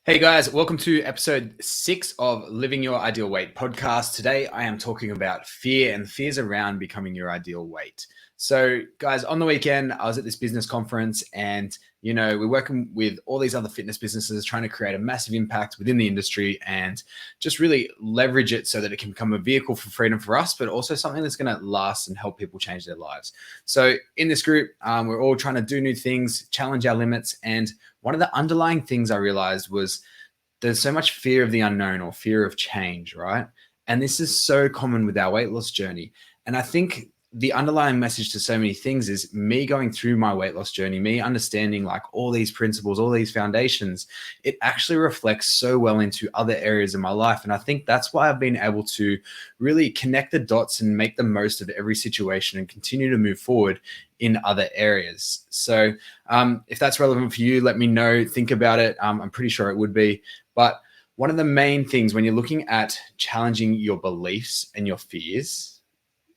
Hey guys, welcome to episode 6 of Living Your Ideal Weight podcast. Today I am talking about fear and fears around becoming your ideal weight. So guys, on the weekend I was at this business conference and we're working with all these other fitness businesses trying to create a massive impact within the industry and just really leverage it so that it can become a vehicle for freedom for us, but also something that's going to last and help people change their lives. So in this group, we're all trying to do new things, challenge our limits, and one of the underlying things I realized was there's so much fear of the unknown or fear of change, right? And this is so common with our weight loss journey. And I think the underlying message to so many things is me going through my weight loss journey, me understanding like all these principles, all these foundations, it actually reflects so well into other areas of my life. And I think that's why I've been able to really connect the dots and make the most of every situation and continue to move forward in other areas. So if that's relevant for you, let me know, think about it. I'm pretty sure it would be. But one of the main things when you're looking at challenging your beliefs and your fears,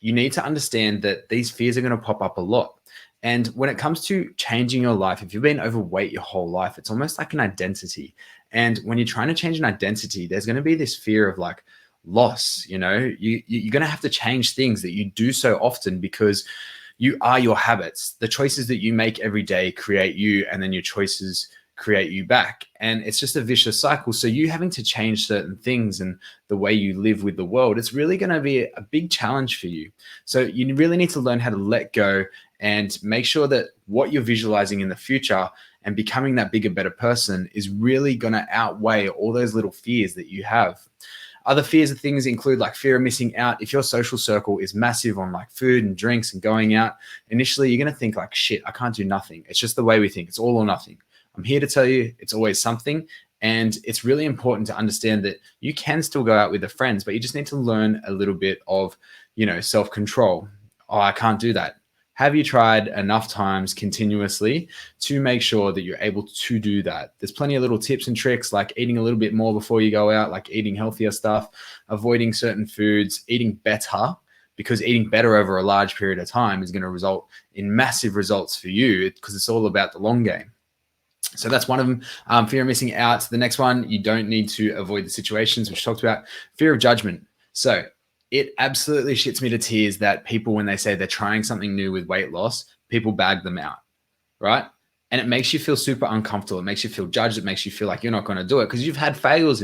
you need to understand that these fears are going to pop up a lot. And when it comes to changing your life, if you've been overweight your whole life, it's almost like an identity. And when you're trying to change an identity, there's going to be this fear of like loss. You're going to have to change things that you do so often because you are your habits. The choices that you make every day create you, and then your choices create you back. And it's just a vicious cycle. So you having to change certain things and the way you live with the world, it's really going to be a big challenge for you. So you really need to learn how to let go and make sure that what you're visualizing in the future and becoming that bigger, better person is really going to outweigh all those little fears that you have. Other fears of things include like fear of missing out. If your social circle is massive on like food and drinks and going out, initially you're going to think like, shit, I can't do nothing. It's just the way we think. It's all or nothing. I'm here to tell you it's always something. And it's really important to understand that you can still go out with the friends, but you just need to learn a little bit of, self-control. Oh, I can't do that. Have you tried enough times continuously to make sure that you're able to do that? There's plenty of little tips and tricks like eating a little bit more before you go out, like eating healthier stuff, avoiding certain foods, eating better, because eating better over a large period of time is going to result in massive results for you because it's all about the long game. So that's one of them, fear of missing out. The next one, you don't need to avoid the situations, which talked about fear of judgment. So it absolutely shits me to tears that people, when they say they're trying something new with weight loss, people bag them out, right? And it makes you feel super uncomfortable. It makes you feel judged. It makes you feel like you're not going to do it because you've had failures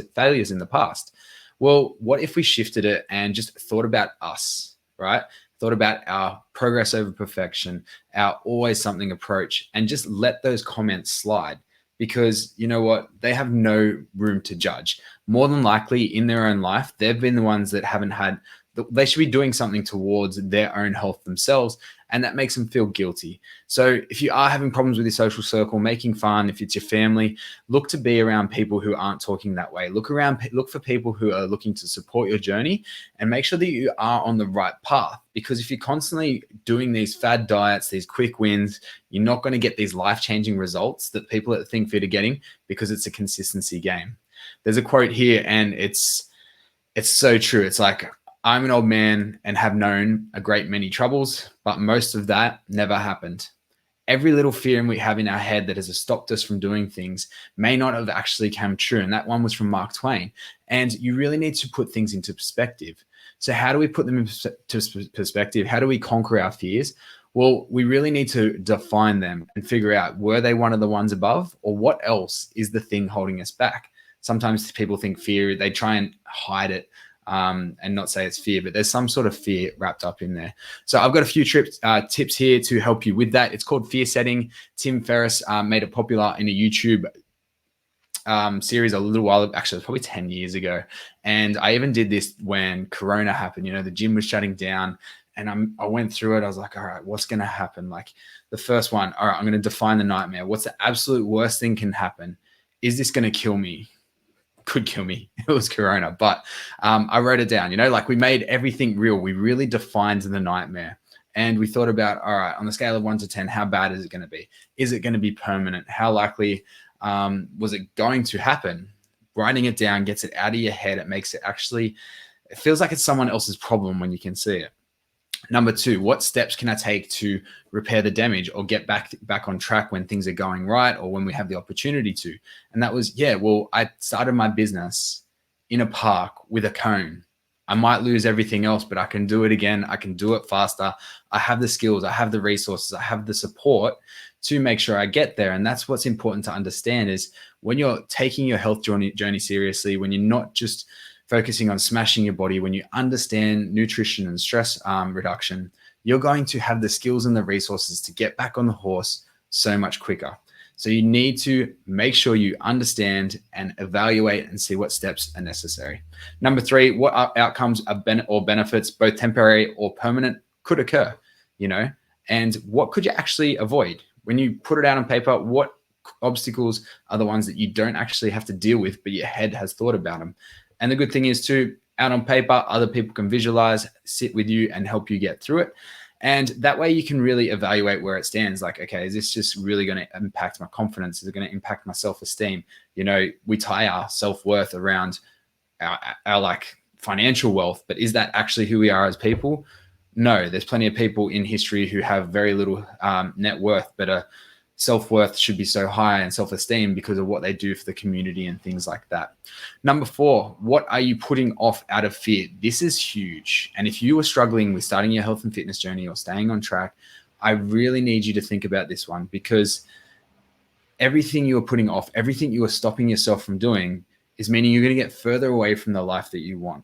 in the past. Well, what if we shifted it and just thought about us, right? Thought about our progress over perfection, our always something approach, and just let those comments slide because you know what? They have no room to judge. More than likely in their own life, they've been the ones that haven't had, they should be doing something towards their own health themselves. And that makes them feel guilty. So if you are having problems with your social circle, making fun, if it's your family, look to be around people who aren't talking that way. Look for people who are looking to support your journey and make sure that you are on the right path. Because if you're constantly doing these fad diets, these quick wins, you're not going to get these life-changing results that people that think fit are getting because it's a consistency game. There's a quote here and it's so true. It's like, I'm an old man and have known a great many troubles, but most of that never happened. Every little fear we have in our head that has stopped us from doing things may not have actually come true. And that one was from Mark Twain. And you really need to put things into perspective. So how do we put them into perspective? How do we conquer our fears? Well, we really need to define them and figure out, were they one of the ones above, or what else is the thing holding us back? Sometimes people think fear, they try and hide it. And not say it's fear, but there's some sort of fear wrapped up in there. So I've got a few tips here to help you with that. It's called fear setting. Tim Ferriss made it popular in a YouTube series a little while, actually, probably 10 years ago. And I even did this when Corona happened. The gym was shutting down and I went through it. I was like, all right, what's going to happen? Like the first one, all right, I'm going to define the nightmare. What's the absolute worst thing can happen? Is this going to kill me? Could kill me. It was Corona, but I wrote it down, like we made everything real. We really defined the nightmare and we thought about, all right, on the scale of 1 to 10, how bad is it going to be? Is it going to be permanent? How likely was it going to happen? Writing it down gets it out of your head. It makes it feels like it's someone else's problem when you can see it. Number two, what steps can I take to repair the damage or get back on track when things are going right or when we have the opportunity to? And that was, well, I started my business in a park with a cone. I might lose everything else, but I can do it again. I can do it faster. I have the skills, I have the resources, I have the support to make sure I get there. And that's what's important to understand is when you're taking your health journey seriously, when you're not just focusing on smashing your body, when you understand nutrition and stress reduction, you're going to have the skills and the resources to get back on the horse so much quicker. So you need to make sure you understand and evaluate and see what steps are necessary. Number three, what outcomes or benefits, both temporary or permanent, could occur, and what could you actually avoid? When you put it out on paper, what obstacles are the ones that you don't actually have to deal with, but your head has thought about them? And the good thing is too, out on paper, other people can visualize, sit with you and help you get through it. And that way you can really evaluate where it stands. Like, okay, is this just really going to impact my confidence? Is it going to impact my self-esteem? We tie our self-worth around our like financial wealth, but is that actually who we are as people? No, there's plenty of people in history who have very little net worth, but self-worth should be so high and self-esteem because of what they do for the community and things like that. Number four, what are you putting off out of fear? This is huge. And if you are struggling with starting your health and fitness journey or staying on track, I really need you to think about this one, because everything you are putting off, everything you are stopping yourself from doing is meaning you're going to get further away from the life that you want.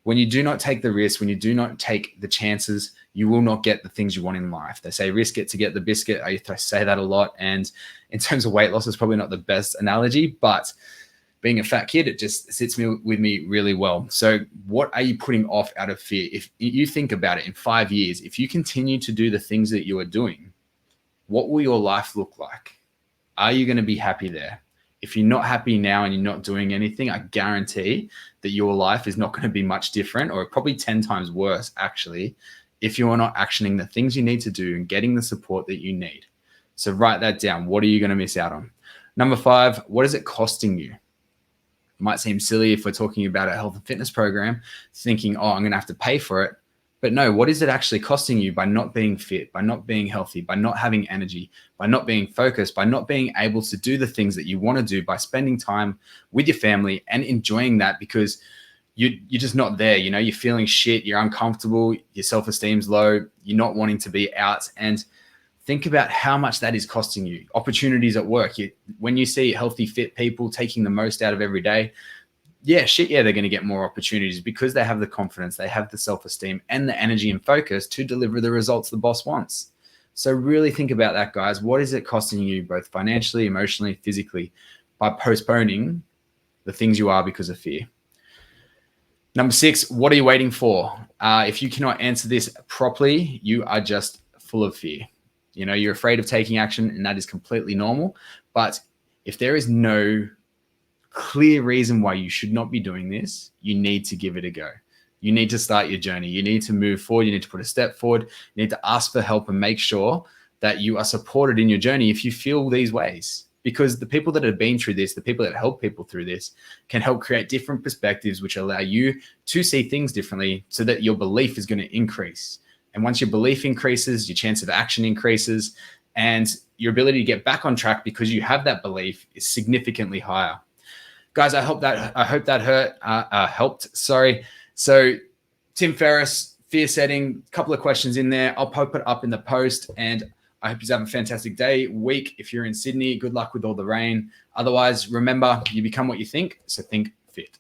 When you do not take the risk, when you do not take the chances, you will not get the things you want in life. They say risk it to get the biscuit. I say that a lot. And in terms of weight loss, it's probably not the best analogy, but being a fat kid, it just sits with me really well. So what are you putting off out of fear? If you think about it, in 5 years, if you continue to do the things that you are doing, what will your life look like? Are you going to be happy there? If you're not happy now and you're not doing anything, I guarantee that your life is not going to be much different, or probably 10 times worse, actually, if you're not actioning the things you need to do and getting the support that you need. So write that down. What are you going to miss out on? Number five, what is it costing you? It might seem silly if we're talking about a health and fitness program, thinking, oh, I'm going to have to pay for it. But no, what is it actually costing you by not being fit, by not being healthy, by not having energy, by not being focused, by not being able to do the things that you want to do, by spending time with your family and enjoying that, because you're just not there. You're feeling shit, you're uncomfortable, your self-esteem's low, you're not wanting to be out. And think about how much that is costing you. Opportunities at work. When you see healthy, fit people taking the most out of every day, they're going to get more opportunities because they have the confidence, they have the self-esteem and the energy and focus to deliver the results the boss wants. So really think about that, guys. What is it costing you, both financially, emotionally, physically, by postponing the things you are because of fear? Number six, what are you waiting for? If you cannot answer this properly, you are just full of fear. You're afraid of taking action, and that is completely normal. But if there is no clear reason why you should not be doing this, you need to give it a go. You need to start your journey. You need to move forward. You need to put a step forward. You need to ask for help and make sure that you are supported in your journey if you feel these ways. Because the people that have been through this, the people that help people through this, can help create different perspectives, which allow you to see things differently so that your belief is going to increase. And once your belief increases, your chance of action increases, and your ability to get back on track because you have that belief is significantly higher. Guys, I hope that helped. Sorry. So Tim Ferriss, fear setting, a couple of questions in there. I'll pop it up in the post, and I hope you have a fantastic day, week. If you're in Sydney, good luck with all the rain. Otherwise, remember, you become what you think. So think fit.